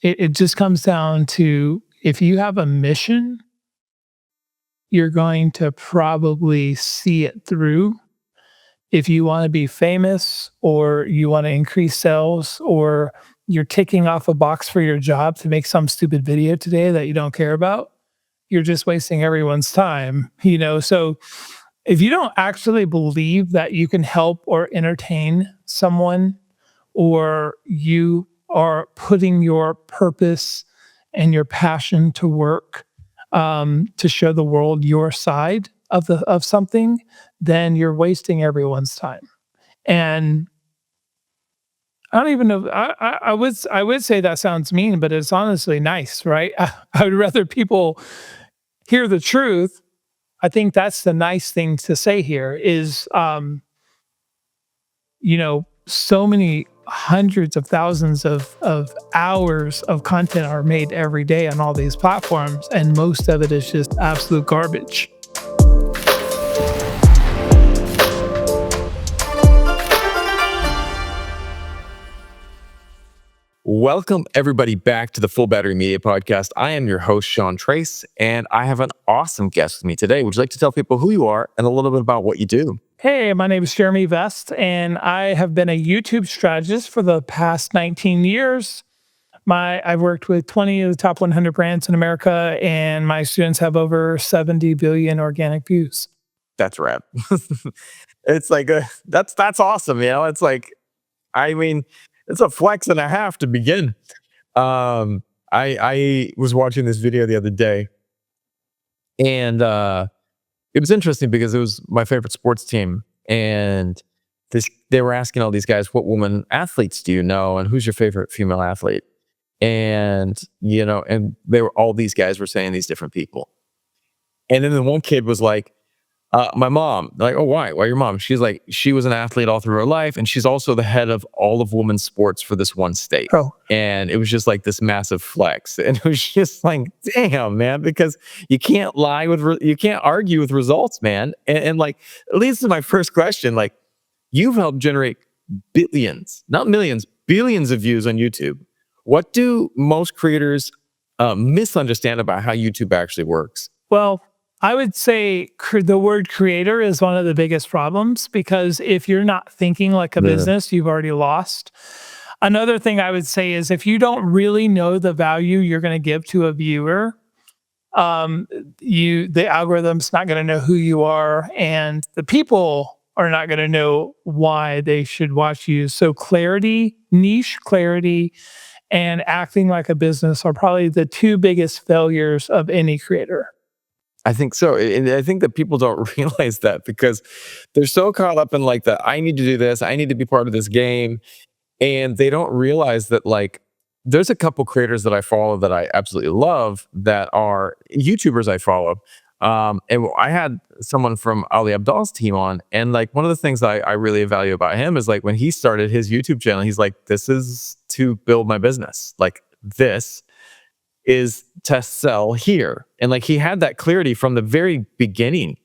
It just comes down to if you have a mission, you're going to probably see it through. If you want to be famous or you want to increase sales or you're ticking off a box for your job to make some stupid video today that you don't care about, you're just wasting everyone's time. So if you don't actually believe that you can help or entertain someone, or you are putting your purpose and your passion to work, to show the world your side of something, then you're wasting everyone's time. And I don't even know. I would say that sounds mean, but it's honestly nice, right? I would rather people hear the truth. I think that's the nice thing to say here is, so many hundreds of thousands of hours of content are made every day on all these platforms, and most of it is just absolute garbage. Welcome, everybody, back to the Full Battery Media Podcast. I am your host, Sean Trace, and I have an awesome guest with me today. Would you like to tell people who you are and a little bit about what you do? Hey, my name is Jeremy Vest, and I have been a YouTube strategist for the past 19 years. I've worked with 20 of the top 100 brands in America, and my students have over 70 billion organic views. That's rad. It's like that's awesome. It's like, I mean, it's a flex and a half to begin. I was watching this video the other day, and it was interesting because it was my favorite sports team, and they were asking all these guys, what women athletes do you know, and who's your favorite female athlete? And all these guys were saying these different people. And then the one kid was like, my mom. They're like, oh, why? Why your mom? She's like, she was an athlete all through her life, and she's also the head of all of women's sports for this one state. Oh, And it was just like this massive flex. And it was just like, damn, man, because you can't you can't argue with results, man. And like, it leads to my first question. Like, you've helped generate billions, not millions, billions of views on YouTube. What do most creators misunderstand about how YouTube actually works? well, I would say the word creator is one of the biggest problems, because if you're not thinking like a Yeah. business, you've already lost. Another thing I would say is if you don't really know the value you're going to give to a viewer, the algorithm's not going to know who you are, and the people are not going to know why they should watch you. So niche clarity, and acting like a business are probably the two biggest failures of any creator. I think so. And I think that people don't realize that because they're so caught up in like I need to do this, I need to be part of this game. And they don't realize that like there's a couple creators that I follow that I absolutely love that are YouTubers I follow. And I had someone from Ali Abdal's team on, and like one of the things I really value about him is like when he started his YouTube channel, he's like, this is to build my business. Like this is to sell here. And like he had that clarity from the very beginning.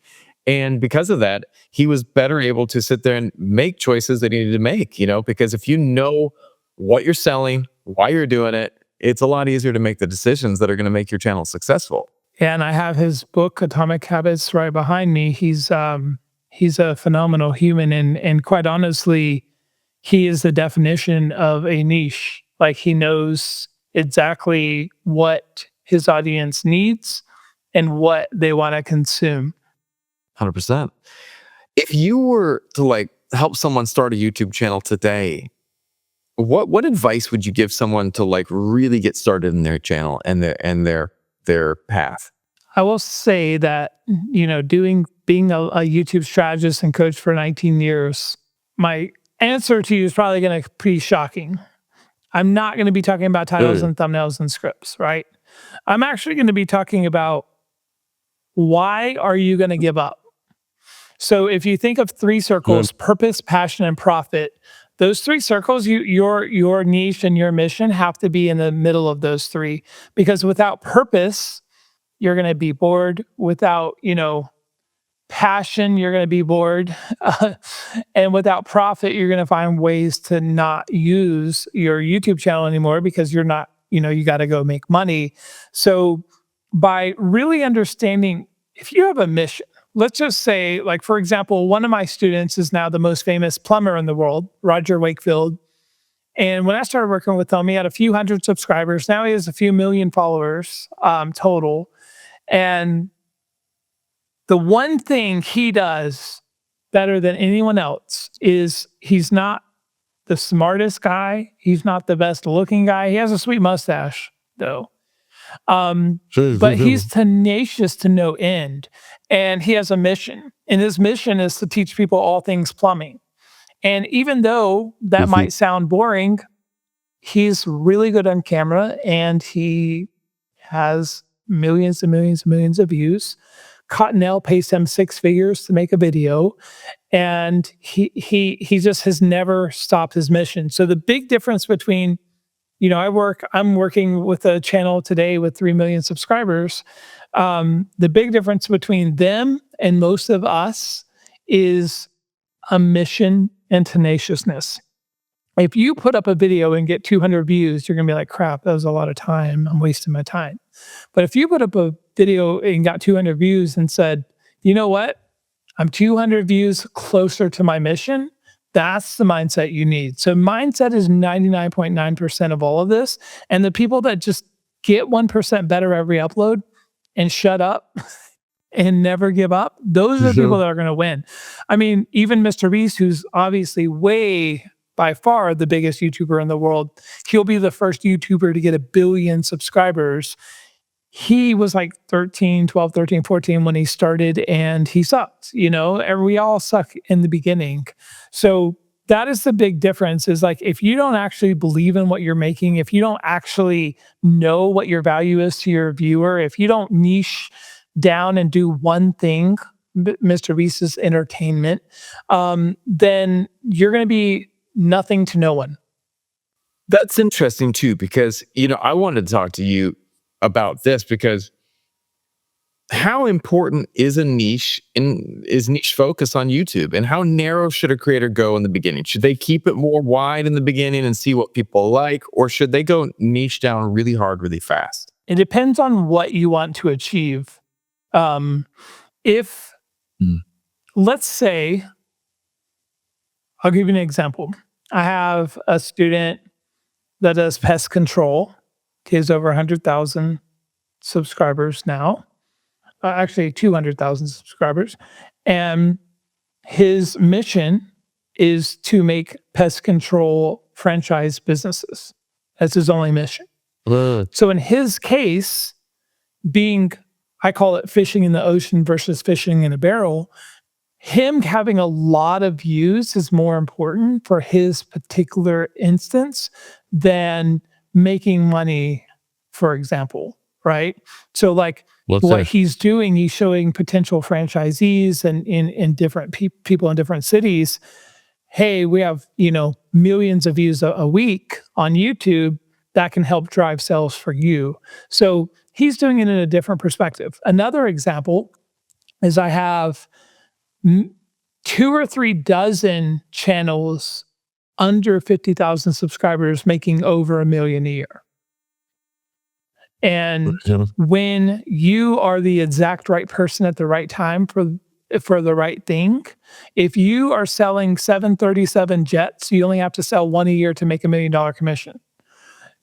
And because of that, he was better able to sit there and make choices that he needed to make, because if you know what you're selling, why you're doing it, it's a lot easier to make the decisions that are going to make your channel successful. And I have his book, Atomic Habits, right behind me. He's a phenomenal human, and quite honestly, he is the definition of a niche. Like he knows exactly what his audience needs and what they want to consume. 100%. If you were to like help someone start a YouTube channel today, what advice would you give someone to like really get started in their channel and their path? I will say that, being a YouTube strategist and coach for 19 years, my answer to you is probably going to be pretty shocking. I'm not going to be talking about titles and thumbnails and scripts, right? I'm actually going to be talking about why are you going to give up? So if you think of three circles, purpose, passion, and profit, those three circles, your niche and your mission have to be in the middle of those three, because without purpose, you're going to be bored. Without, passion, you're going to be bored. And without profit, you're going to find ways to not use your YouTube channel anymore because you're not you got to go make money. So by really understanding, if you have a mission, let's just say, like, for example, one of my students is now the most famous plumber in the world, Roger Wakefield. And when I started working with him, he had a few hundred subscribers. Now he has a few million followers total. And the one thing he does better than anyone else is he's not the smartest guy. He's not the best looking guy. He has a sweet mustache, though. But he's tenacious to no end. And he has a mission. And his mission is to teach people all things plumbing. And even though that might sound boring, he's really good on camera and he has millions and millions and millions of views. Cottonelle pays him six figures to make a video, and he just has never stopped his mission. So the big difference between, I'm working with a channel today with 3 million subscribers. The big difference between them and most of us is a mission and tenaciousness. If you put up a video and get 200 views, you're going to be like, crap, that was a lot of time. I'm wasting my time. But if you put up a video and got 200 views and said, you know what? I'm 200 views closer to my mission. That's the mindset you need. So mindset is 99.9% of all of this. And the people that just get 1% better every upload and shut up and never give up, those are the people that are going to win. I mean, even Mr. Beast, who's obviously by far the biggest YouTuber in the world, he'll be the first YouTuber to get 1 billion subscribers. He was like 12, 13, 14 when he started, and he sucked, and we all suck in the beginning. So that is the big difference, is like, if you don't actually believe in what you're making, if you don't actually know what your value is to your viewer, if you don't niche down and do one thing, Mr. Beast's entertainment, then you're going to be nothing to no one. That's interesting too, because, I wanted to talk to you about this, because how important is niche focus on YouTube, and how narrow should a creator go in the beginning? Should they keep it more wide in the beginning and see what people like, or should they go niche down really hard, really fast? It depends on what you want to achieve. Let's say, I'll give you an example. I have a student that does pest control. He has over 100,000 subscribers now. Actually, 200,000 subscribers. And his mission is to make pest control franchise businesses. That's his only mission. So in his case, I call it fishing in the ocean versus fishing in a barrel, him having a lot of views is more important for his particular instance than making money, for example, right? So like what he's doing, he's showing potential franchisees and in different people in different cities, hey, we have, millions of views a week on YouTube that can help drive sales for you. So he's doing it in a different perspective. Another example is I have 2 or 3 dozen channels under 50,000 subscribers making over $1 million a year. And when you are the exact right person at the right time for the right thing, if you are selling 737 jets, you only have to sell one a year to make $1 million commission.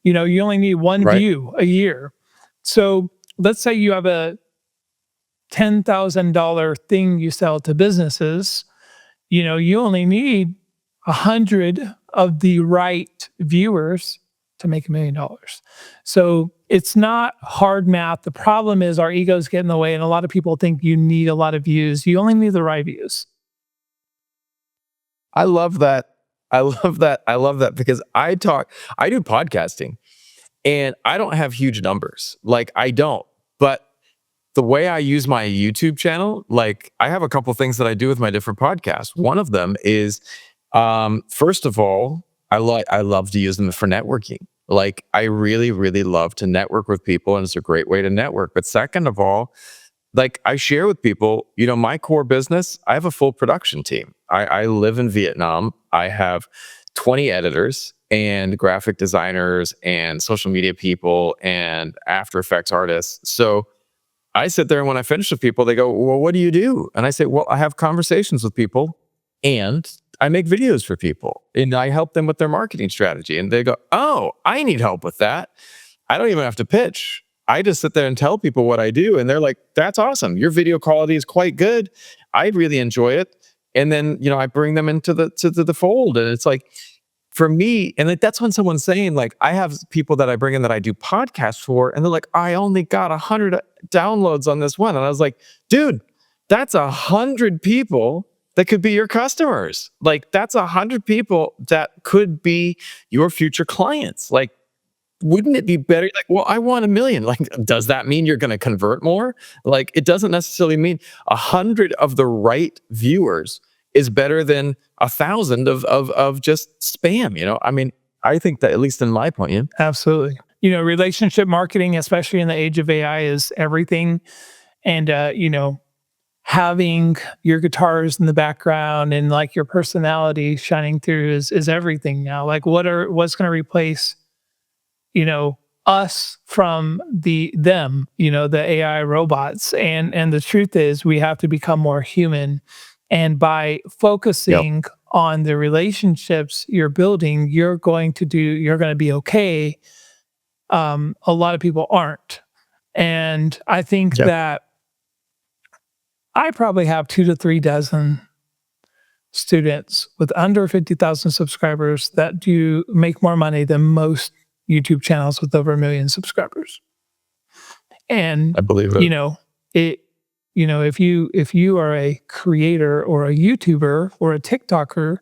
You only need one view a year. So let's say you have a $10,000 thing you sell to businesses. You only need 100 of the right viewers to make $1 million. So it's not hard math. The problem is our egos get in the way, and a lot of people think you need a lot of views. You only need the right views. I love that. I love that because I do podcasting, and I don't have huge numbers. Like, I don't. But the way I use my YouTube channel, like, I have a couple things that I do with my different podcasts. One of them is, first of all, I love to use them for networking. Like, I really, really love to network with people, and it's a great way to network. But second of all, like, I share with people, my core business, I have a full production team. I live in Vietnam. I have 20 editors, and graphic designers and social media people and After Effects artists. So I sit there and when I finish with people, they go, "Well, what do you do?" And I say, "Well, I have conversations with people and I make videos for people and I help them with their marketing strategy." And they go, "Oh, I need help with that." I don't even have to pitch. I just sit there and tell people what I do. And they're like, "That's awesome. Your video quality is quite good. I really enjoy it." And then, I bring them into the fold. And it's like, for me, and like, that's when someone's saying, like, I have people that I bring in that I do podcasts for, and they're like, "I only got 100 downloads on this one." And I was like, dude, that's 100 people that could be your customers. Like, that's 100 people that could be your future clients. Like, wouldn't it be better? Like, well, I want 1 million. Like, does that mean you're going to convert more? Like, it doesn't necessarily mean 100 of the right viewers is better than 1,000 of just spam. I mean, I think that, at least in my opinion. Absolutely. Relationship marketing, especially in the age of AI, is everything. And, having your guitars in the background and like your personality shining through is everything now. Like, what's going to replace, us from them, the AI robots. And the truth is we have to become more human. And by Yep. focusing on the relationships you're building, you're going to be okay. A lot of people aren't. And I think Yep. that I probably have 2 to 3 dozen students with under 50,000 subscribers that do make more money than most YouTube channels with over 1,000,000 subscribers. And, I believe it. you know, it if you are a creator or a YouTuber or a TikToker,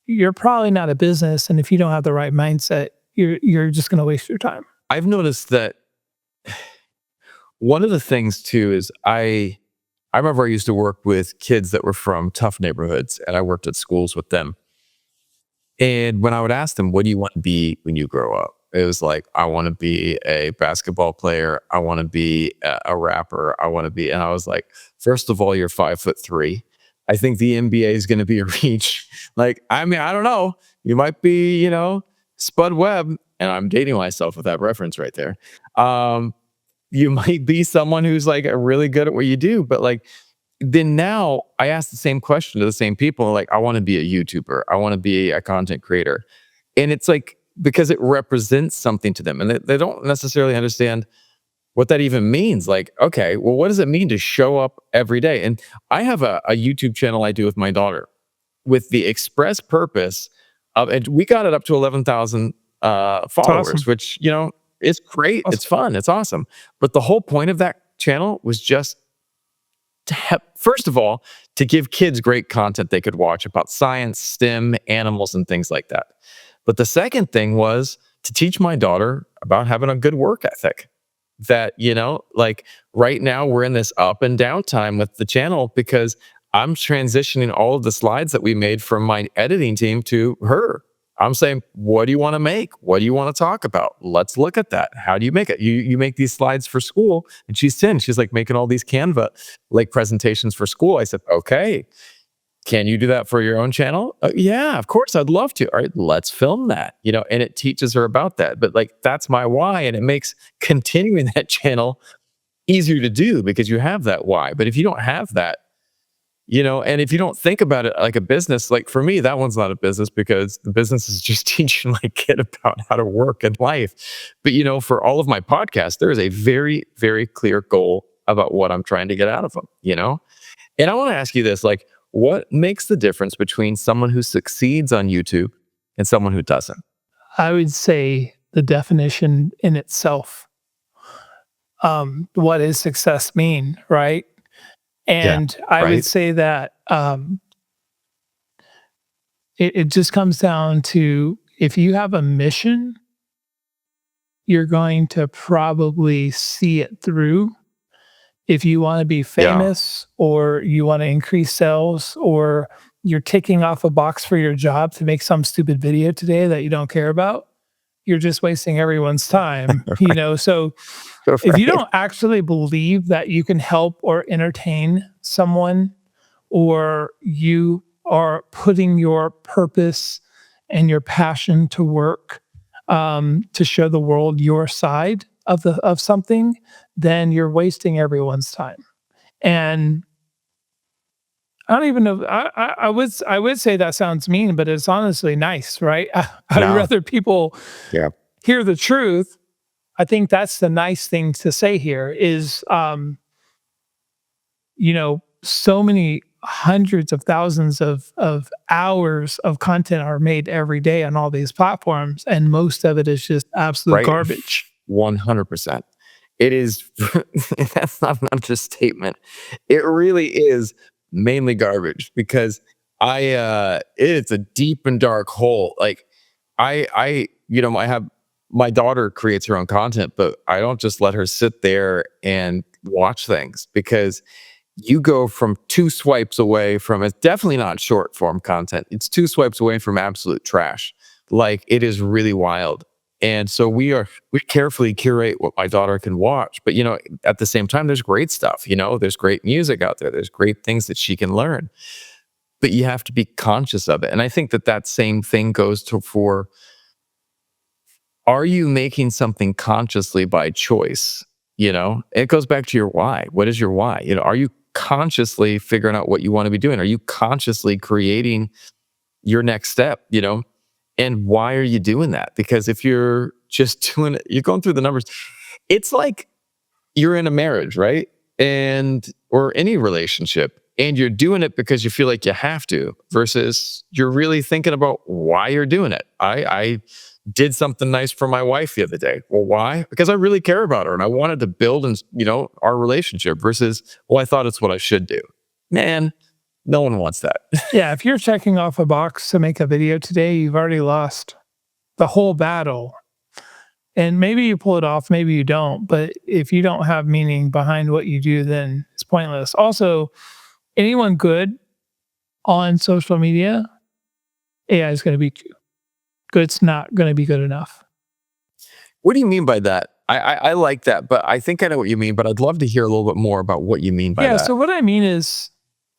you're probably not a business, and if you don't have the right mindset, you're just gonna waste your time. I've noticed that one of the things too is I remember I used to work with kids that were from tough neighborhoods, and I worked at schools with them. And when I would ask them, "What do you want to be when you grow up?" It was like, "I want to be a basketball player. I want to be a rapper. I want to be," and I was like, "First of all, you're 5'3". I think the NBA is going to be a reach. Like, I mean, I don't know. You might be, Spud Webb, and I'm dating myself with that reference right there. Um, you might be someone who's like really good at what you do, but like, then now I ask the same question to the same people. Like, I want to be a YouTuber. I want to be a content creator. And it's like, because it represents something to them and they don't necessarily understand what that even means. Like, okay, well, what does it mean to show up every day? And I have a YouTube channel I do with my daughter with the express purpose of, and we got it up to 11,000 It's awesome. followers, which, it's great. It's Awesome. fun. It's awesome. But the whole point of that channel was just to have, first of all, to give kids great content they could watch about science, STEM, animals, and things like that. But the second thing was to teach my daughter about having a good work ethic. That, like, right now we're in this up and down time with the channel because I'm transitioning all of the slides that we made from my editing team to her. I'm saying, "What do you want to make? What do you want to talk about? Let's look at that. How do you make it? You make these slides for school." And she's 10. She's like making all these Canva like presentations for school. I said, "Okay, can you do that for your own channel?" Yeah, of course, I'd love to. All right, let's film that. And it teaches her about that. But like, that's my why. And it makes continuing that channel easier to do because you have that why. But if you don't have that, and if you don't think about it like a business, like for me, that one's not a business because the business is just teaching my kid about how to work in life. But, for all of my podcasts, there is a very, very clear goal about what I'm trying to get out of them. And I want to ask you this, like, what makes the difference between someone who succeeds on YouTube and someone who doesn't? I would say the definition in itself. What does success mean, right? Yeah. And I would Right? say that it just comes down to if you have a mission, you're going to probably see it through. If you want to be Yeah. famous or you want to increase sales or you're ticking off a box for your job to make some stupid video today that you don't care about, you're just wasting everyone's time, Right. So if you Right. don't actually believe that you can help or entertain someone, or you are putting your purpose and your passion to work, to show the world your side of something, then you're wasting everyone's time. And I don't even know. I would say that sounds mean, but it's honestly nice, right? I'd No. rather people Yeah. hear the truth. I think that's the nice thing to say here is, so many hundreds of thousands of hours of content are made every day on all these platforms, and most of it is just absolute Right? garbage. 100%. It is that's not an understatement. It really is mainly garbage because it's a deep and dark hole. Like I have my daughter creates her own content, but I don't just let her sit there and watch things because you go from 2 swipes away from it's definitely not short form content. It's 2 swipes away from absolute trash. Like, it is really wild. And so we carefully curate what my daughter can watch, but, at the same time, there's great stuff, there's great music out there, there's great things that she can learn, but you have to be conscious of it, and I think that that same thing goes to for are you making something consciously by choice? It goes back to your why. What is your why? Are you consciously figuring out what you want to be doing? Are you consciously creating your next step? And why are you doing that? Because if you're just doing it, you're going through the numbers. It's like you're in a marriage, right? And or any relationship, and you're doing it because you feel like you have to, versus you're really thinking about why you're doing it. I did something nice for my wife the other day. Well, why? Because I really care about her and I wanted to build and our relationship versus, well, I thought it's what I should do. Man, no one wants that. Yeah, if you're checking off a box to make a video today, you've already lost the whole battle. And maybe you pull it off, maybe you don't. But if you don't have meaning behind what you do, then it's pointless. Also, anyone good on social media, AI is going to beat you. Good's not going to be good enough. What do you mean by that? I like that, but I think I know what you mean, but I'd love to hear a little bit more about what you mean by Yeah. that. So, what I mean is,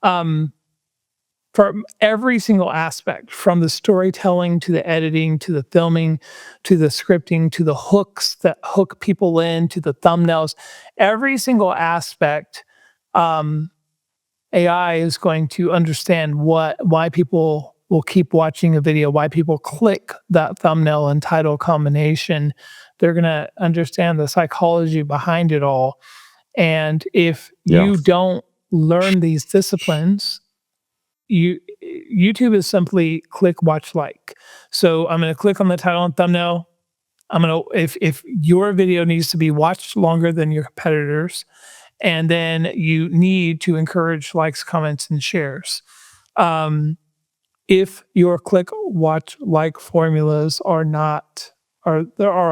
um, from every single aspect, from the storytelling to the editing to the filming to the scripting to the hooks that hook people in to the thumbnails, every single aspect, um, AI is going to understand why people will keep watching a video, why people click that thumbnail and title combination. They're going to understand the psychology behind it all. And if Yeah. you don't learn these disciplines, you YouTube is simply click, watch, like. So I'm going to click on the title and thumbnail. I'm going to if your video needs to be watched longer than your competitors, and then you need to encourage likes, comments, and shares. Um, if your click, watch, like formulas are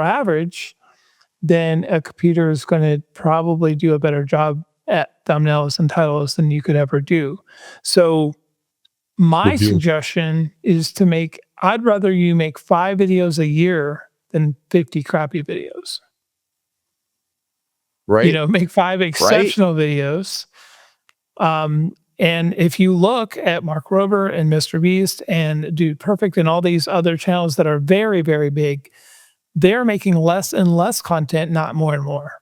average, then a computer is going to probably do a better job at thumbnails and titles than you could ever do. So my Good deal. suggestion is I'd rather you make 5 videos a year than 50 crappy videos. Right? Make 5 Right? exceptional videos. And if you look at Mark Rober and Mr. Beast and Dude Perfect and all these other channels that are very, very big, they're making less and less content, not more and more.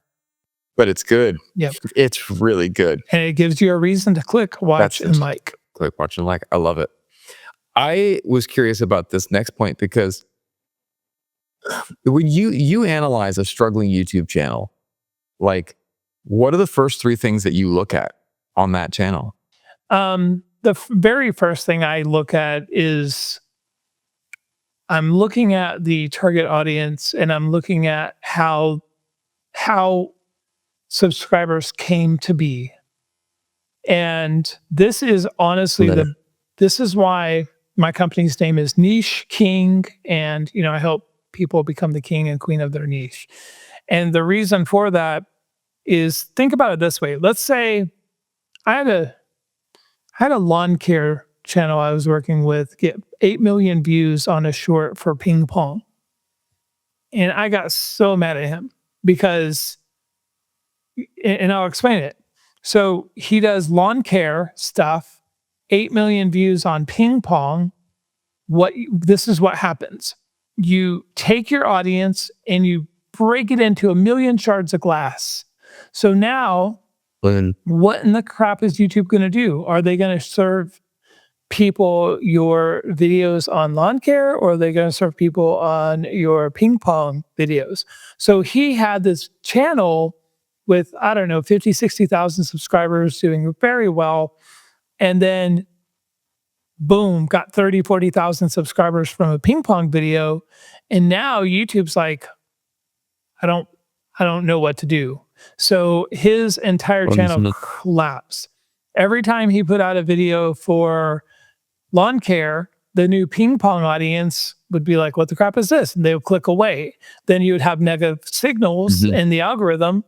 But it's good. Yep. It's really good. And it gives you a reason to click, watch, That's and just like. click, watch, and like. I love it. I was curious about this next point because when you analyze a struggling YouTube channel, like what are the first 3 things that you look at on that channel? The very first thing I look at is I'm looking at the target audience and I'm looking at how subscribers came to be. And this is honestly Letter. this is why my company's name is Niche King. And, I help people become the king and queen of their niche. And the reason for that is think about it this way. Let's say I had a lawn care channel I was working with get 8 million views on a short for ping pong. And I got so mad at him because, and I'll explain it. So he does lawn care stuff, 8 million views on ping pong, this is what happens. You take your audience and you break it into a million shards of glass. So now, When what in the crap is YouTube going to do? Are they going to serve people your videos on lawn care, or are they going to serve people on your ping pong videos? So he had this channel with, I don't know, 50, 60,000 subscribers doing very well. And then boom, got 30, 40,000 subscribers from a ping pong video. And now YouTube's like, I don't, I don't know what to do. So his entire channel collapsed. Every time he put out a video for lawn care, the new ping pong audience would be like, what the crap is this? And they would click away. Then you would have negative signals Mhm. in the algorithm.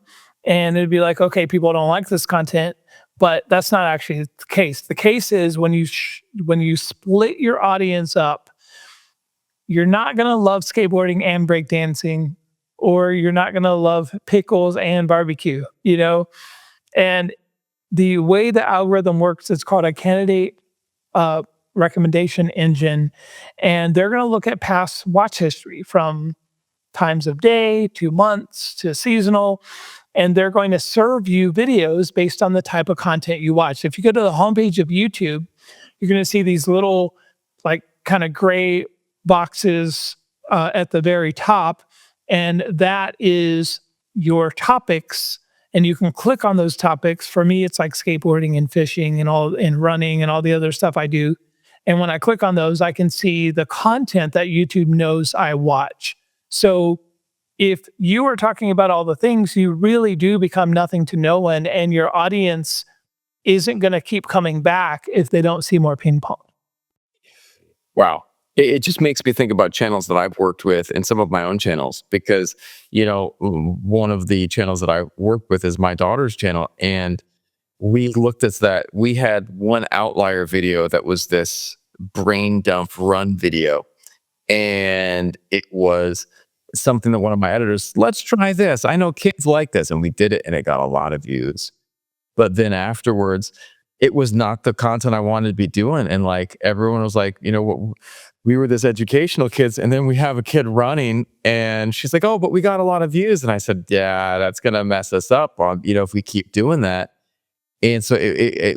And it'd be like, okay, people don't like this content, but that's not actually the case. The case is when you split your audience up, you're not going to love skateboarding and breakdancing, or you're not going to love pickles and barbecue, you know? And the way the algorithm works, it's called a candidate uh, recommendation engine. And they're going to look at past watch history from times of day to months to seasonal. And they're going to serve you videos based on the type of content you watch. If you go to the homepage of YouTube, you're going to see these little, like, kind of gray boxes at the very top. And that is your topics. And you can click on those topics. For me, it's like skateboarding and fishing and running and all the other stuff I do. And when I click on those, I can see the content that YouTube knows I watch. So if you are talking about all the things, you really do become nothing to no one, and your audience isn't going to keep coming back if they don't see more ping pong. Wow. It just makes me think about channels that I've worked with and some of my own channels because, one of the channels that I work with is my daughter's channel. And we looked at that. We had one outlier video that was this brain dump run video. And it was something that one of my editors, let's try this. I know kids like this. And we did it and it got a lot of views. But then afterwards, it was not the content I wanted to be doing. And like everyone was like, what, we were this educational kids. And then we have a kid running and she's like, oh, but we got a lot of views. And I said, yeah, that's going to mess us up on, if we keep doing that. And so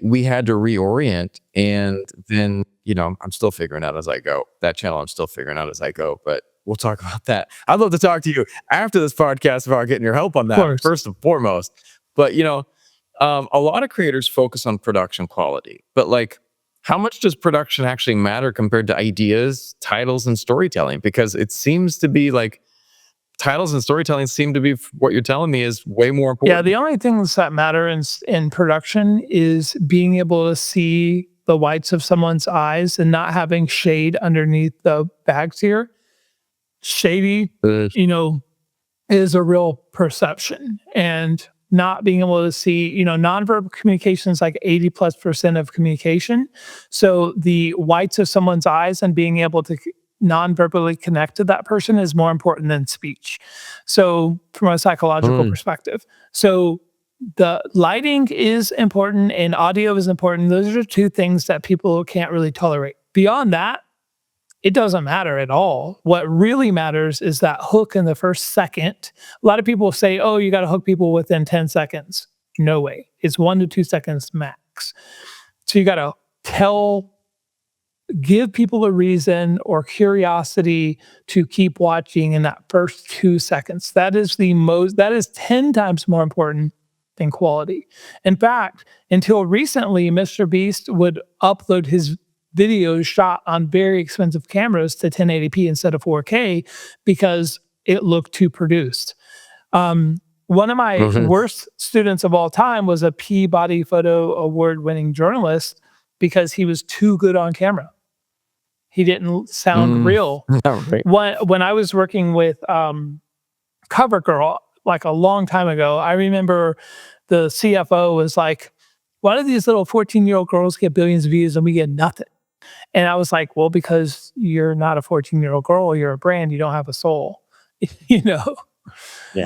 we had to reorient. And then, I'm still figuring out as I go. That channel, I'm still figuring out as I go. But we'll talk about that. I'd love to talk to you after this podcast about getting your help on Of that, course. first and foremost. But, a lot of creators focus on production quality. But like, how much does production actually matter compared to ideas, titles, and storytelling? Because it seems to be like titles and storytelling seem to be what you're telling me is way more important. Yeah, the only things that matter in production is being able to see the whites of someone's eyes and not having shade underneath the bags here. Shady, is a real perception, and not being able to see, nonverbal communication is like 80+% of communication. So the whites of someone's eyes and being able to non-verbally connect to that person is more important than speech. So from a psychological perspective. So the lighting is important and audio is important. Those are two things that people can't really tolerate. Beyond that, it doesn't matter at all. What really matters is that hook in the first second. A lot of people say, oh, you got to hook people within 10 seconds. No way. It's 1 to 2 seconds max. So you got to give people a reason or curiosity to keep watching in that first 2 seconds. That is 10 times more important than quality. In fact, until recently, Mr. Beast would upload his videos shot on very expensive cameras to 1080p instead of 4K because it looked too produced. One of my worst students of all time was a Peabody Photo Award-winning journalist because he was too good on camera. He didn't sound real. Right. When I was working with CoverGirl, like a long time ago, I remember the CFO was like, why do these little 14-year-old girls get billions of views and we get nothing? And I was like, well, because you're not a 14-year-old girl, you're a brand, you don't have a soul, Yeah.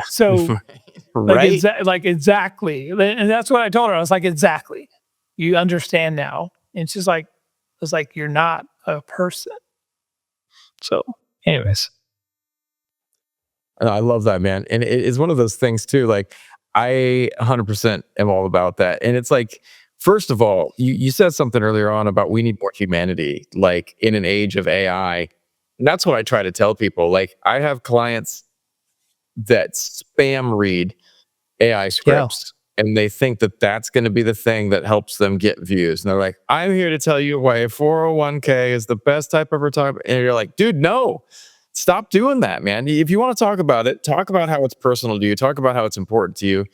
So right. exactly. And that's what I told her. I was like, exactly. You understand now. And she's like, I was like, you're not a person. So, anyways, I love that, man. And it is one of those things too. Like I 100% am all about that. And it's like, first of all, you said something earlier on about we need more humanity, like in an age of AI. And that's what I try to tell people. Like I have clients that spam read AI yeah. scripts and they think that that's going to be the thing that helps them get views. And they're like, I'm here to tell you why a 401k is the best type of retirement. And you're like, dude, no, stop doing that, man. If you want to talk about it, talk about how it's personal to you, talk about how it's important to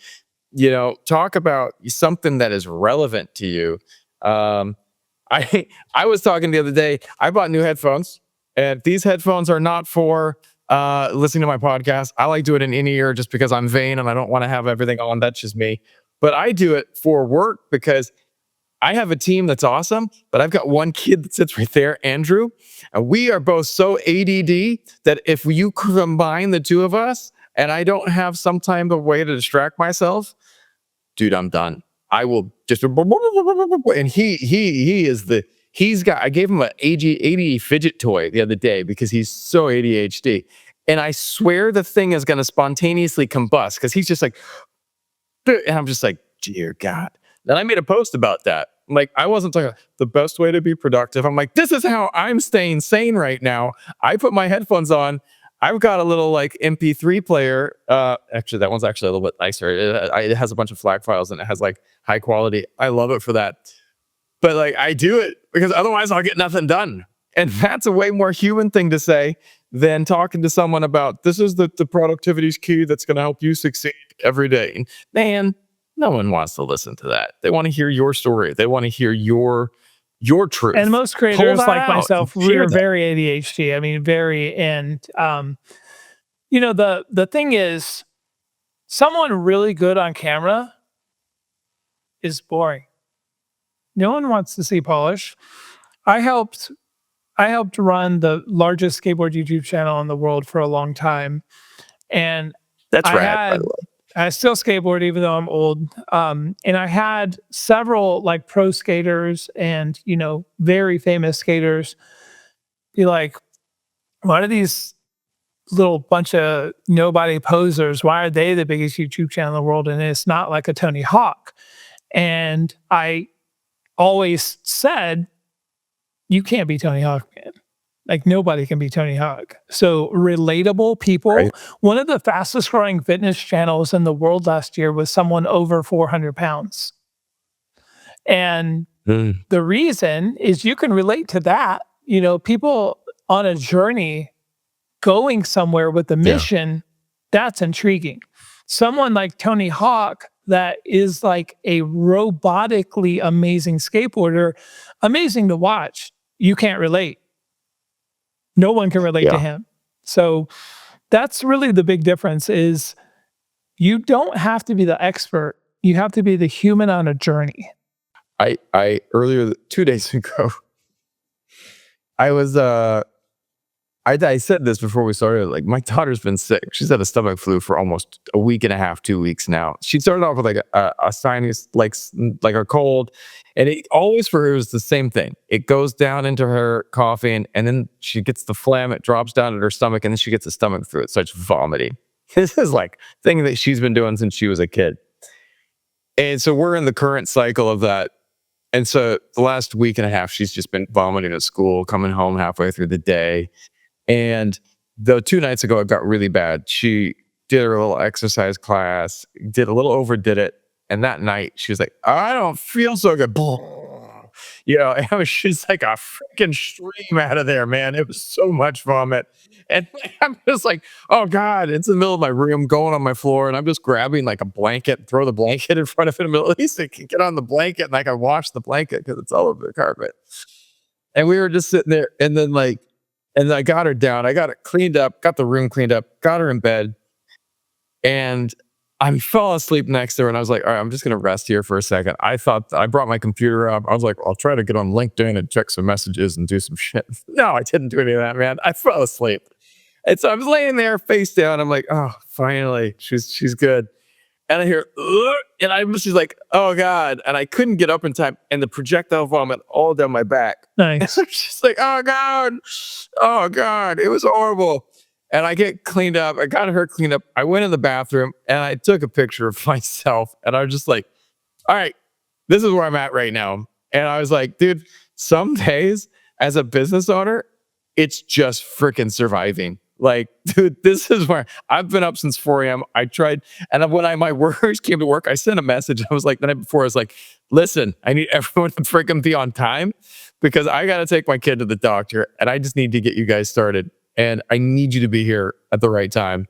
you, talk about something that is relevant to you. Um, I was talking the other day. I bought new headphones, and these headphones are not for listening to my podcast. I like doing it in ear just because I'm vain and I don't want to have everything on. That's just me. But I do it for work because I have a team that's awesome, but I've got one kid that sits right there, Andrew, and we are both so ADD that if you combine the two of us and I don't have some type of way to distract myself, dude, I'm done. I will just and he is the he's got I gave him a AD fidget toy the other day because he's so ADHD. And I swear the thing is gonna spontaneously combust because he's just like, and I'm just like, dear God. Then I made a post about that. Like, I wasn't talking the best way to be productive. I'm like, this is how I'm staying sane right now. I put my headphones on. I've got a little like MP3 player. Actually, that one's actually a little bit nicer. It has a bunch of FLAC files and it has like high quality. I love it for that. But like, I do it because otherwise I'll get nothing done. And that's a way more human thing to say than talking to someone about this is the productivity's key that's going to help you succeed every day. And man, no one wants to listen to that. They want to hear your story. They want to hear your And truth. most Pull creators that like out and myself, share we're that. very ADHD. I mean, very, and the thing is, someone really good on camera is boring. No one wants to see polish. I helped I helped run the largest skateboard YouTube channel in the world for a long time, and That's I rad, by the had way. I still skateboard even though I'm old. And I had several like pro skaters and very famous skaters be like, "Why are these little bunch of nobody posers? Why are they the biggest YouTube channel in the world?" And it's not like a Tony Hawk. And I always said, "You can't be Tony Hawk, man. Like nobody can be Tony Hawk." So relatable Right? people. One of the fastest growing fitness channels in the world last year was someone over 400 pounds. And Mm, the reason is you can relate to that. People on a journey going somewhere with a yeah. mission, that's intriguing. Someone like Tony Hawk that is like a robotically amazing skateboarder, amazing to watch. You can't relate. No one can relate to Yeah. him. So that's really the big difference is you don't have to be the expert. You have to be the human on a journey. I earlier 2 days ago, I was I said this before we started. Like my daughter's been sick. She's had a stomach flu for almost a week and a half, 2 weeks now. She started off with like a sinus, like a cold, and it always for her is the same thing. It goes down into her coughing, and then she gets the phlegm. It drops down at her stomach, and then she gets the stomach flu. It starts vomiting. This is like thing that she's been doing since she was a kid, and so we're in the current cycle of that. And so the last week and a half, she's just been vomiting at school, coming home halfway through the day and the 2 nights ago, it got really bad. She did her little exercise class, did a little overdid it. And that night, she was like, I don't feel so good. And it was just like a freaking stream out of there, man. It was so much vomit. And I'm just like, oh God, it's in the middle of my room, going on my floor. And I'm just grabbing like a blanket, throw the blanket in front of it. At least I can get on the blanket and I can wash the blanket because it's all over the carpet. And we were just sitting there. And then I got her down. I got it cleaned up, got the room cleaned up, got her in bed, and I fell asleep next to her. And I was like, all right, I'm just going to rest here for a second. I thought I brought my computer up. I was like, I'll try to get on LinkedIn and check some messages and do some shit. No, I didn't do any of that, man. I fell asleep. And so I was laying there face down. I'm like, oh, finally, she's good. and I hear, "Ugh," and I was just like, "Oh God." And I couldn't get up in time, and the projectile vomit all down my back. And Nice. I'm just like, "Oh God. Oh God." It was horrible. And I get cleaned up. I got her cleaned up. I went in the bathroom and I took a picture of myself. And I was just like, all right, this is where I'm at right now. And I was like, dude, some days as a business owner, it's just freaking surviving. Like, dude, this is where I've been up since 4 a.m. I tried, and when my workers came to work, I sent a message. I was like, the night before, I was like, listen, I need everyone to freaking be on time because I got to take my kid to the doctor and I just need to get you guys started. And I need you to be here at the right time.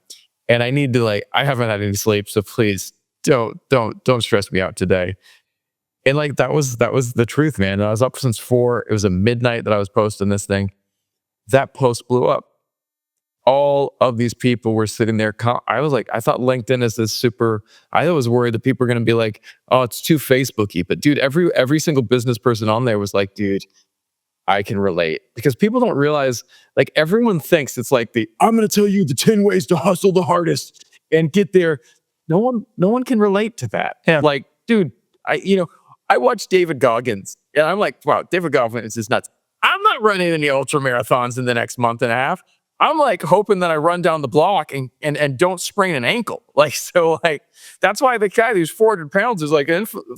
And I need to, like, I haven't had any sleep. So please don't stress me out today. And like that was the truth, man. And I was up since 4. It was a midnight that I was posting this thing. That post blew up. All of these people were sitting there. I was like, I thought LinkedIn is this super. I was worried that people were going to be like, oh, it's too Facebooky. But dude, every single business person on there was like, dude, I can relate because people don't realize, like, everyone thinks it's like I'm going to tell you the 10 ways to hustle the hardest and get there. No one can relate to that. Yeah. Like, dude, I watched David Goggins and I'm like, wow, David Goggins is nuts. I'm not running any ultra marathons in the next month and a half. I'm like hoping that I run down the block and don't sprain an ankle. Like, so like, that's why the guy who's 400 pounds is like,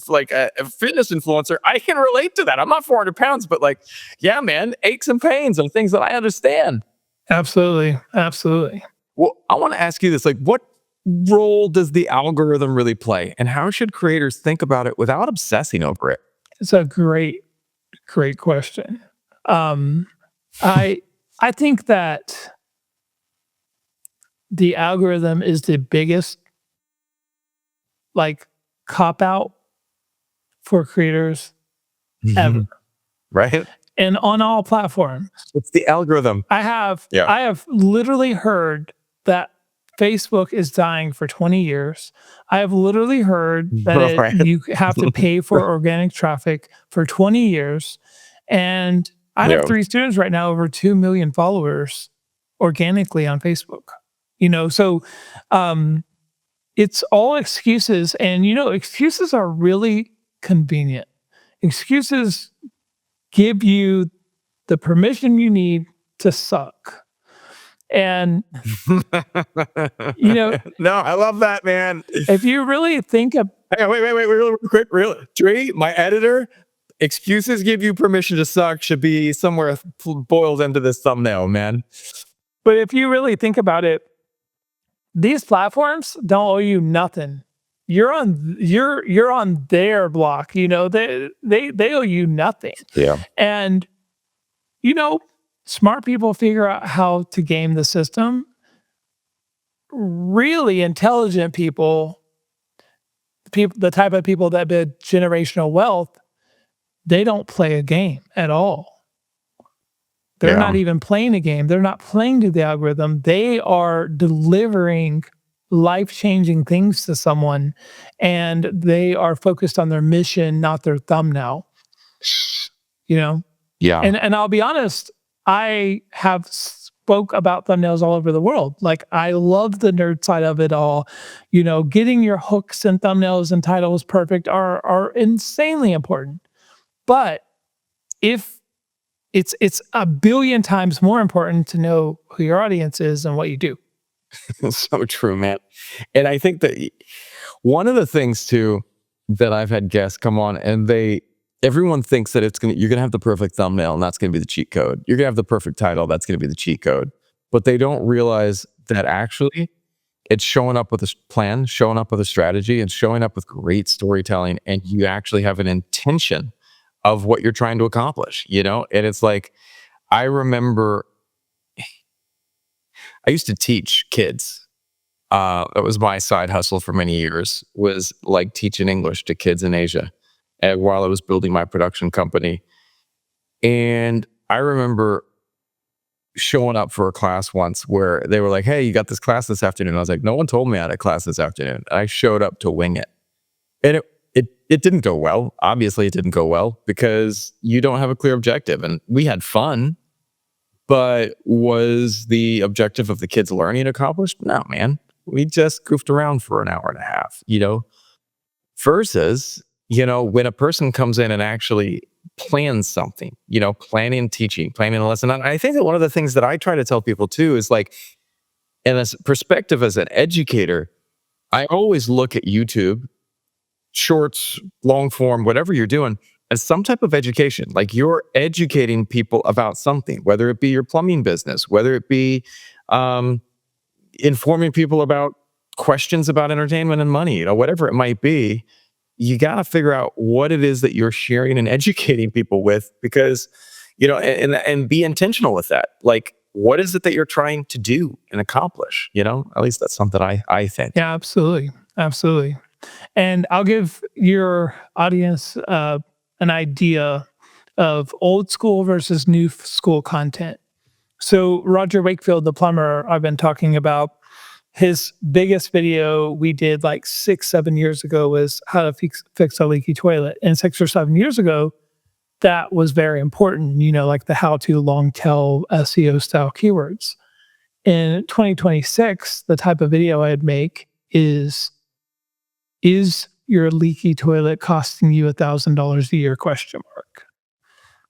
like a fitness influencer. I can relate to that. I'm not 400 pounds, but like, yeah, man, aches and pains and things that I understand. Absolutely. Absolutely. Well, I want to ask you this, like, what role does the algorithm really play and how should creators think about it without obsessing over it? It's a great question. Um, I I think that the algorithm is the biggest like cop out for creators ever, Right? and on all platforms. It's the algorithm. Yeah. I have literally heard that Facebook is dying for 20 years. I have literally heard that Right. you have to pay for organic traffic for 20 years. And I have Yeah. 3 students right now, over 2 million followers organically on Facebook. So it's all excuses. And, excuses are really convenient. Excuses give you the permission you need to suck. And, you know, No, I love that, man. if you really think of Hang on, wait, real quick, real Tree, my editor. Excuses give you permission to suck should be somewhere boiled into this thumbnail, man. but if you really think about it, these platforms don't owe you nothing. You're on their block, they owe you nothing. Yeah. And, smart people figure out how to game the system. Really intelligent people, the type of people that build generational wealth, they don't play a game at all. They're not even playing a game. They're not playing to the algorithm. They are delivering life-changing things to someone, and they are focused on their mission, not their thumbnail. Yeah. And I'll be honest, I have spoke about thumbnails all over the world. Like, I love the nerd side of it all. Getting your hooks and thumbnails and titles perfect are insanely important. But if it's a billion times more important to know who your audience is and what you do. So true, man. And I think that one of the things too that I've had guests come on and everyone thinks that you're gonna have the perfect thumbnail and that's gonna be the cheat code. You're gonna have the perfect title, that's gonna be the cheat code. But they don't realize that actually it's showing up with a plan, showing up with a strategy, and showing up with great storytelling, and you actually have an intention of what you're trying to accomplish, And it's like, I remember I used to teach kids. That was my side hustle for many years, was like teaching English to kids in Asia, and while I was building my production company. And I remember showing up for a class once where they were like, hey, you got this class this afternoon. I was like, no one told me I had a class this afternoon. And I showed up to wing it. And it didn't go well. Obviously, it didn't go well because you don't have a clear objective. And we had fun, but was the objective of the kids learning accomplished? No, man. We just goofed around for an hour and a half, versus, when a person comes in and actually plans something, planning, teaching, planning a lesson. And I think that one of the things that I try to tell people too is like, in a perspective as an educator, I always look at YouTube shorts, long form, whatever you're doing, as some type of education. Like you're educating people about something, whether it be your plumbing business, whether it be um, informing people about questions about entertainment and money, whatever it might be. You got to figure out what it is that you're sharing and educating people with, because, and be intentional with that. Like, what is it that you're trying to do and accomplish? At least that's something I think. Yeah, absolutely. Absolutely. And I'll give your audience an idea of old school versus new school content. So, Roger Wakefield, the plumber I've been talking about, his biggest video we did like 6, 7 years ago was how to fix a leaky toilet. And 6 or 7 years ago, that was very important, like the how to long tail SEO style keywords. In 2026, the type of video I'd make is your leaky toilet costing you $1,000 a year? Question mark.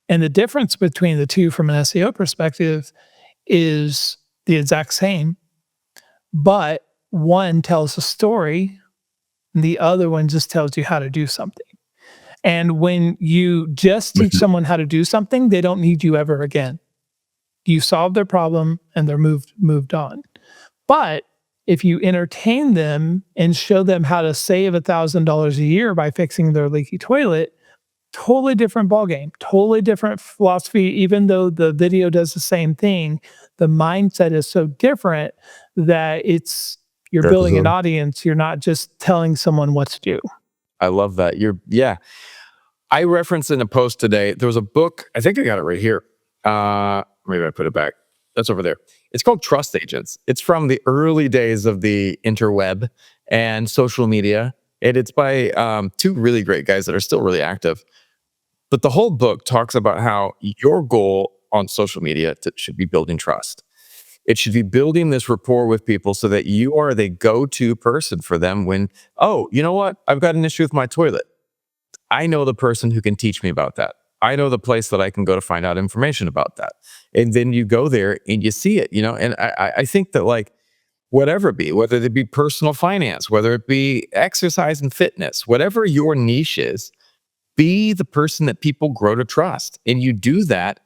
And the difference between the two from an SEO perspective is the exact same, but one tells a story and the other one just tells you how to do something. And when you just teach Mhm. someone how to do something, they don't need you ever again. You solve their problem and they're moved on. But if you entertain them and show them how to save $1,000 a year by fixing their leaky toilet, totally different ballgame, totally different philosophy. Even though the video does the same thing, the mindset is so different that you're building an Episode. audience. You're not just telling someone what to do. I love that. Yeah. I referenced in a post today, there was a book, I think I got it right here. Maybe I put it back. That's over there. It's called Trust Agents. It's from the early days of the interweb and social media. And it's by two really great guys that are still really active. But the whole book talks about how your goal on social media should be building trust. It should be building this rapport with people so that you are the go-to person for them when, oh, you know what? I've got an issue with my toilet. I know the person who can teach me about that. I know the place that I can go to find out information about that. And then you go there and you see it, and I think that like whatever it be, whether it be personal finance, whether it be exercise and fitness, whatever your niche is, be the person that people grow to trust. And you do that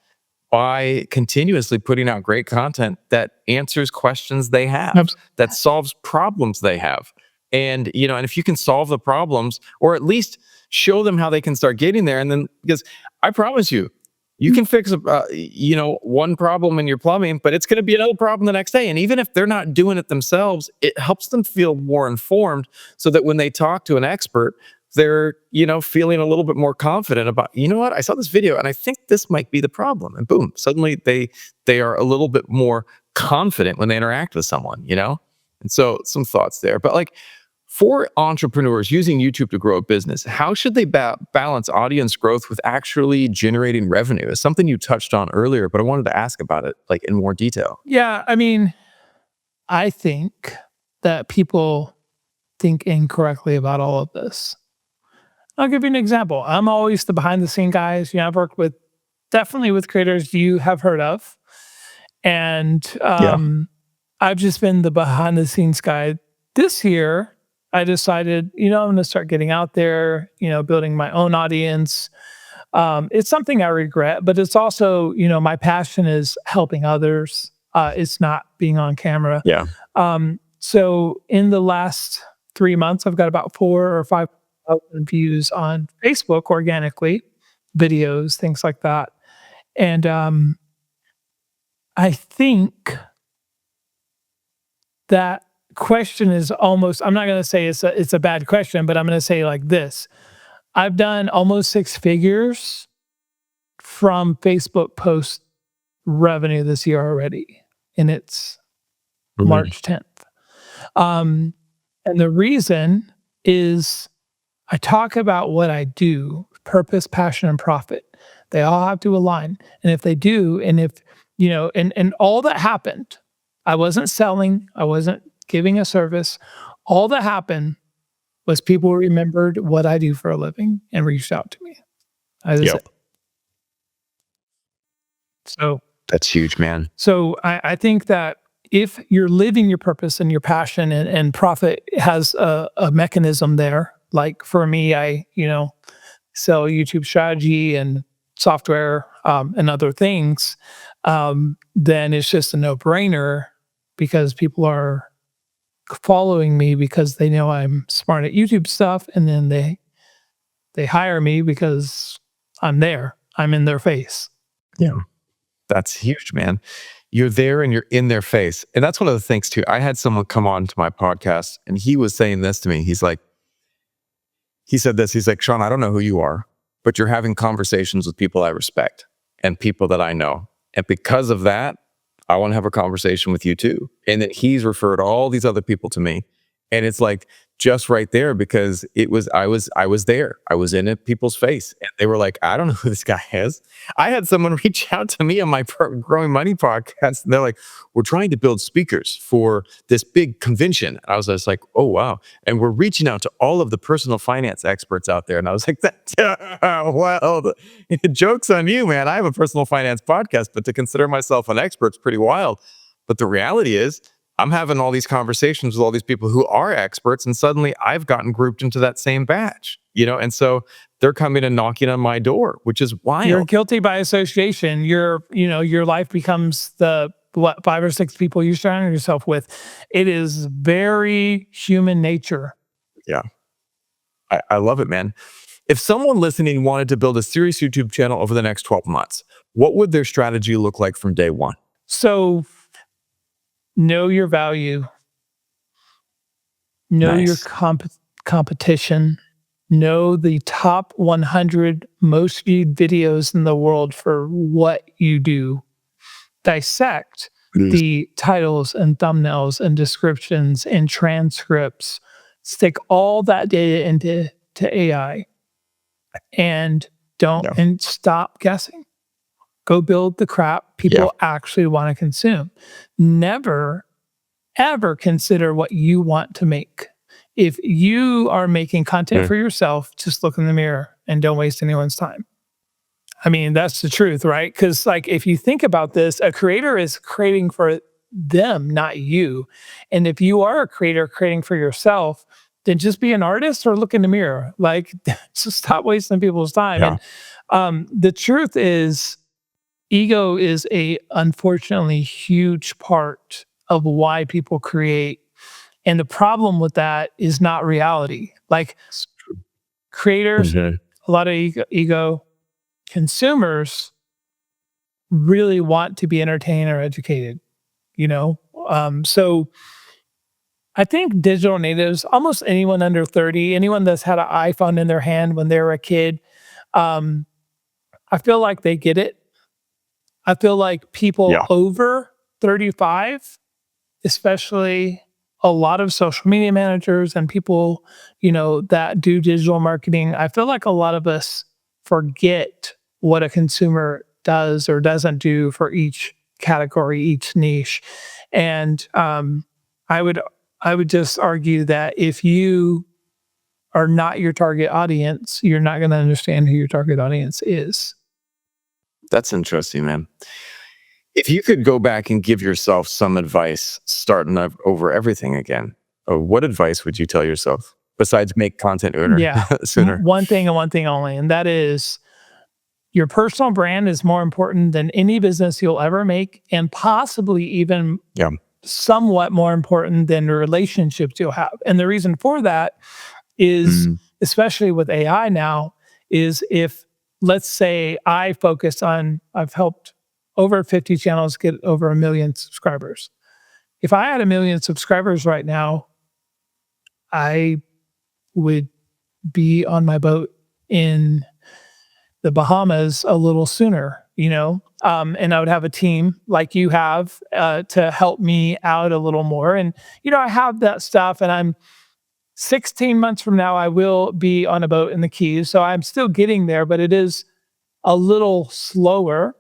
by continuously putting out great content that answers questions they have, Abs- that solves problems they have. And if you can solve the problems or at least show them how they can start getting there, and then because I promise you, you can fix one problem in your plumbing, but it's going to be another problem the next day. And even if they're not doing it themselves, it helps them feel more informed so that when they talk to an expert, they're feeling a little bit more confident about, what, I saw this video and I think this might be the problem, and boom, suddenly they are a little bit more confident when they interact with someone. And so some thoughts there, but like for entrepreneurs using YouTube to grow a business, how should they balance audience growth with actually generating revenue? It's something you touched on earlier, but I wanted to ask about it like in more detail. Yeah, I mean, I think that people think incorrectly about all of this. I'll give you an example. I'm always the behind the scene guys. I've worked with definitely with creators you have heard of. And Yeah. I've just been the behind the scenes guy. This year, I decided, I'm going to start getting out there, building my own audience. It's something I regret, but it's also, my passion is helping others. It's not being on camera. Yeah. So in the last 3 months, I've got about 4 or 5,000 views on Facebook organically, videos, things like that. And I think that question is almost, I'm not going to say it's a bad question, but I'm going to say like this. I've done almost 6 figures from Facebook post revenue this year already, and it's Mhm. March 10th. And the reason is I talk about what I do, purpose, passion, and profit. They all have to align. And if they do, and if, and all that happened, I wasn't selling, I wasn't giving a service. All that happened was people remembered what I do for a living and reached out to me. That is it. Yep. So That's huge, man. I think that if you're living your purpose and your passion and profit has a mechanism there, like for me, sell YouTube strategy and software and other things, then it's just a no brainer because people are following me because they know I'm smart at YouTube stuff, and then they hire me because I'm there. I'm in their face. Yeah. That's huge, man. You're there and you're in their face. And that's one of the things too. I had someone come on to my podcast and he was saying this to me. He said this, he's like, Sean, I don't know who you are, but you're having conversations with people I respect and people that I know. And because of that, I want to have a conversation with you too. And that he's referred all these other people to me. And it's like just right there because I was there. I was in it, people's face. And they were like, I don't know who this guy is. I had someone reach out to me on my Growing Money podcast. And they're like, we're trying to build speakers for this big convention. And I was just like, oh, wow. And we're reaching out to all of the personal finance experts out there. And I was like, well, joke's on you, man. I have a personal finance podcast, but to consider myself an expert is pretty wild. But the reality is, I'm having all these conversations with all these people who are experts, and suddenly I've gotten grouped into that same batch, and so they're coming and knocking on my door, which is You're wild. guilty by association. Your life becomes the what 5 or 6 people you surround yourself with. It is very human nature. Yeah, I love it, man. If someone listening wanted to build a serious YouTube channel over the next 12 months, what would their strategy look like from day one? So know your value, know your Nice. competition, know the top 100 most viewed videos in the world for what you do. Dissect Yes. the titles and thumbnails and descriptions and transcripts. Stick all that data into AI and Yeah. stop guessing. Go build the crap Yeah. people actually want to consume. Never ever consider what you want to make. If you are making content Yeah. for yourself, just look in the mirror and don't waste anyone's time. I mean, that's the truth, right? Because, like, if you think about this, a creator is creating for them, not you. And if you are a creator creating for yourself, then just be an artist or look in the mirror. Like, just stop wasting people's time. Yeah. And the truth is, ego is a unfortunately huge part of why people create. And the problem with that is not reality. Like creators, Mhm. a lot of ego consumers really want to be entertained or educated, you know? So I think digital natives, almost anyone under 30, anyone that's had an iPhone in their hand when they were a kid, um, I feel like they get it. I feel like people Yeah. over 35, especially a lot of social media managers and people, that do digital marketing, I feel like a lot of us forget what a consumer does or doesn't do for each category, each niche. And I would I would just argue that if you are not your target audience, you're not going to understand who your target audience is. That's interesting, man. If you could go back and give yourself some advice starting over everything again, what advice would you tell yourself besides make content Yeah. sooner? One thing and one thing only, and that is your personal brand is more important than any business you'll ever make, and possibly even Yeah. somewhat more important than the relationships you'll have. And the reason for that is, Mm, especially with AI now, is if let's say I've helped over 50 channels get over 1 million subscribers. If I had 1 million subscribers right now, I would be on my boat in the Bahamas a little sooner, and I would have a team like you have to help me out a little more. And, I have that stuff, and I'm 16 months from now, I will be on a boat in the Keys. So I'm still getting there, but it is a little slower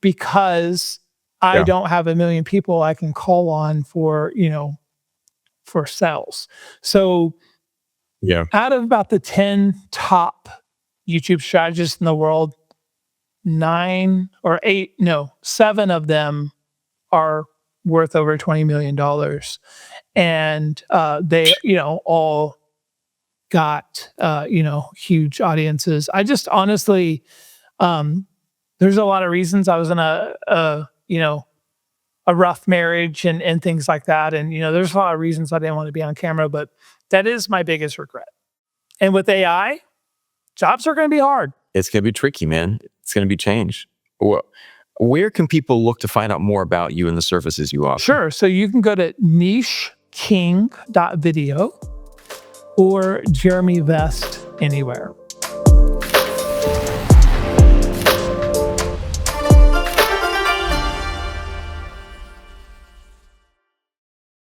because I yeah. don't have 1 million people I can call on for, for sales. So Yeah. out of about the 10 top YouTube strategists in the world, 9 or 8, no, 7 of them are worth over $20 million. And they, all got, huge audiences. I just honestly, um, there's a lot of reasons. I was in a rough marriage and things like that. And, there's a lot of reasons I didn't want to be on camera, but that is my biggest regret. And with AI, jobs are going to be hard. It's going to be tricky, man. It's going to be changed. Where can people look to find out more about you and the services you offer? Sure. So you can go to nicheking.video or Jeremy Vest anywhere.